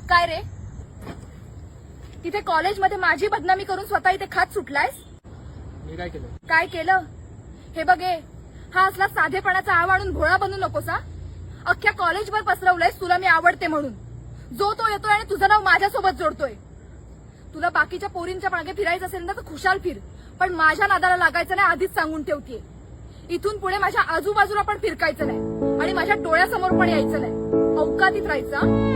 काय रे, तिथे कॉलेजमध्ये माझी बदनामी करून स्वतः इथे खात सुटलायस? मी काय केलं? काय केलं? हे बघे, हा असला साधेपणाचा आव आणून भोळा बनू नकोसा. अख्ख्या कॉलेजवर पसरवलंयस तुला मी आवडते म्हणून. जो तो येतोय आणि तुझं नाव माझ्यासोबत जोडतोय. तुला बाकीच्या पोरींच्या मागे फिरायचं असेल ना तर खुशाल फिर, पण माझ्या नादाला लागायचं नाही, आधीच सांगून ठेवतेय. इथून पुढे माझ्या आजूबाजूला पण फिरकायचं नाही आणि माझ्या डोळ्यासमोर पण यायचं नाही. अवकातीत राहायचं.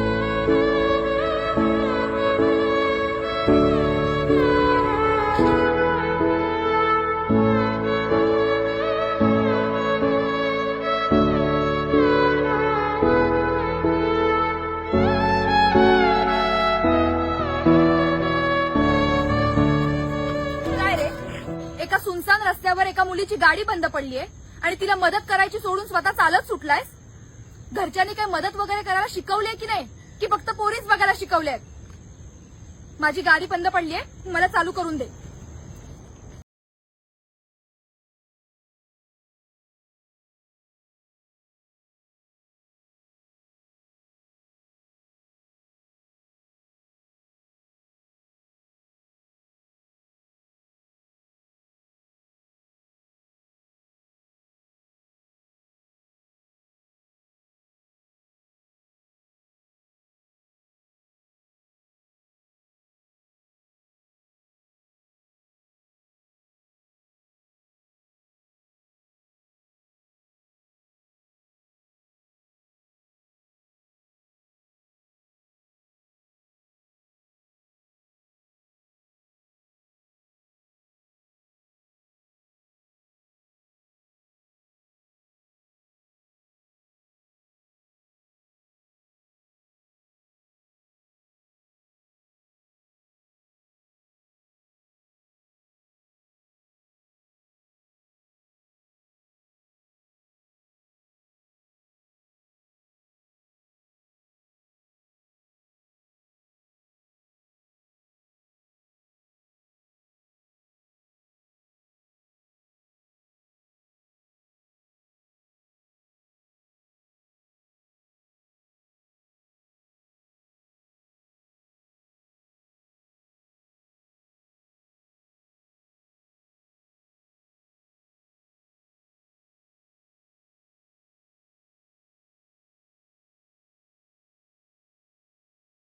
काय रे, एका सुनसान रस्त्यावर एका मुलीची गाडी बंद पडलीये आणि तिला मदत करायची सोडून स्वतः चालत सुटलायस? घरच्यांनी काही मदत वगैरे करायला शिकवलीये की नाही, की फक्त पोरीच बघायला शिकवले? माझी गाडी बंद पडलीये, मला चालू करून दे.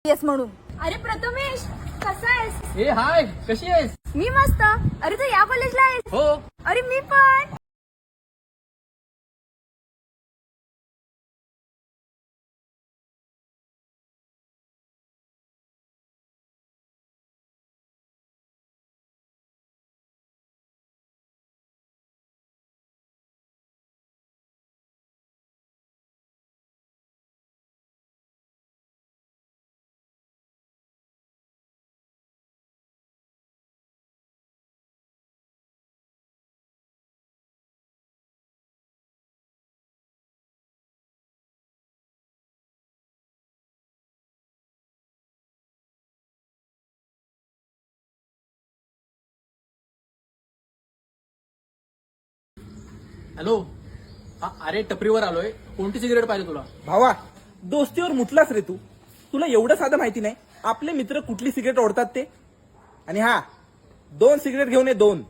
येस म्हणून. अरे प्रथमेश, कसा आहेस? ए हाय, कशी आहेस? मी मस्त. अरे तू या कॉलेजला आहेस? हो. अरे मी पण. हॅलो. अरे टपरीवर आलोय. कोणती सिगरेट पाहिजे तुला? भावा, दोस्तीवर मुतलास रे तू. तुला एवढं साधं माहिती नाही आपले मित्र कुठली सिगरेट ओढतात ते. आणि हा, 2 सिगरेट घेऊन ये, 2.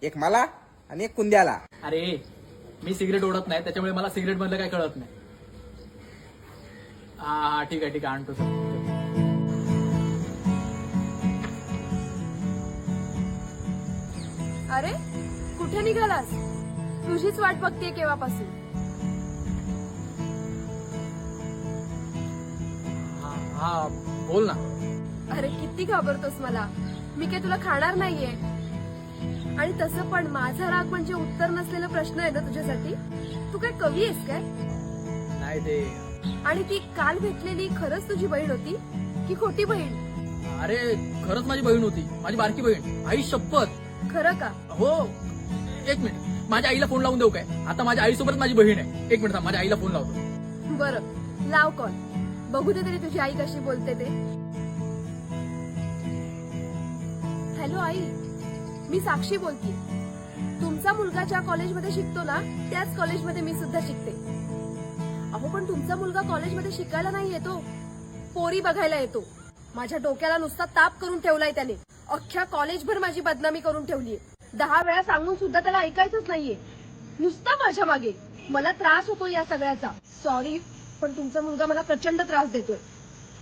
एक मला आणि एक कुंद्याला. अरे मी सिगरेट ओढत नाही, त्याच्यामुळे मला सिगरेट मधलं काय कळत नाही. हा ठीक आहे आणतो सर. अरे कुठे निघालास? तुझीच वाट बघतेय केव्हापासून. हा बोल ना. अरे किती घाबरतोस मला? मी काय तुला खाणार नाहीये. आणि तसं पण माझा राग म्हणजे उत्तर नसलेला प्रश्न आहे ना तुझ्यासाठी. तू काय कवी आहेस काय? नाही ते. आणि ती काल भेटलेली खरंच तुझी बहीण होती की खोटी बहीण? अरे खरंच माझी बहीण होती, माझी बारकी बहीण. आई शपथ. खरं का? हो. एक मिनिट, माझ्या आईला फोन लावून देऊ काय? आता माझ्या आईसोबत माझी बहीण आहे. एक मिनिट, माझ्या आईला फोन लावतो. बरं लाव कॉल. बघू दे तरी तुझी आई कशी बोलते ते. हॅलो आई, मी साक्षी बोलते. तुमचा मुलगा ज्या कॉलेजमध्ये शिकतो ना त्याच कॉलेजमध्ये मी सुद्धा शिकते. अहो पण तुमचा मुलगा कॉलेजमध्ये शिकायला नाही येतो, पोरी बघायला येतो. माझ्या डोक्याला नुसता ताप करून ठेवलाय त्याने. अख्ख्या कॉलेजभर माझी बदनामी करून ठेवलीये. 10 वेळा सांगून सुद्धा त्याला ऐकायचंच नाहीये. नुसता माझ्या मागे. मला त्रास होतो या सगळ्याचा. सॉरी, पण तुमचा मुलगा मला प्रचंड त्रास देतोय.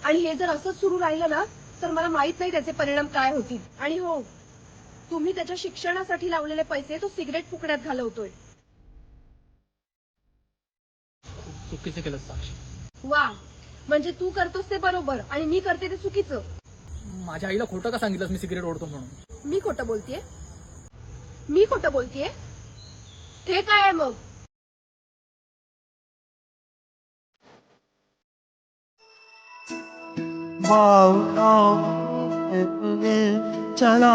आणि हे जर असंच सुरू राहिलं ना तर मला माहित नाही त्याचे परिणाम काय होतील. आणि हो, तुम्ही त्याच्या शिक्षणासाठी लावलेले पैसे तो सिगरेट फुकण्यात घालवतोय. चुकीचं केलं साक्षी. वा, म्हणजे तू करतोस ते बरोबर आणि मी करते ते चुकीचं. माझ्या आईला खोटं का सांगितलंस मी सिगरेट ओढतो म्हणून? मी खोटं बोलतेय? मी खोटं बोलतेय? ते काय आहे मग? Wow, oh, चला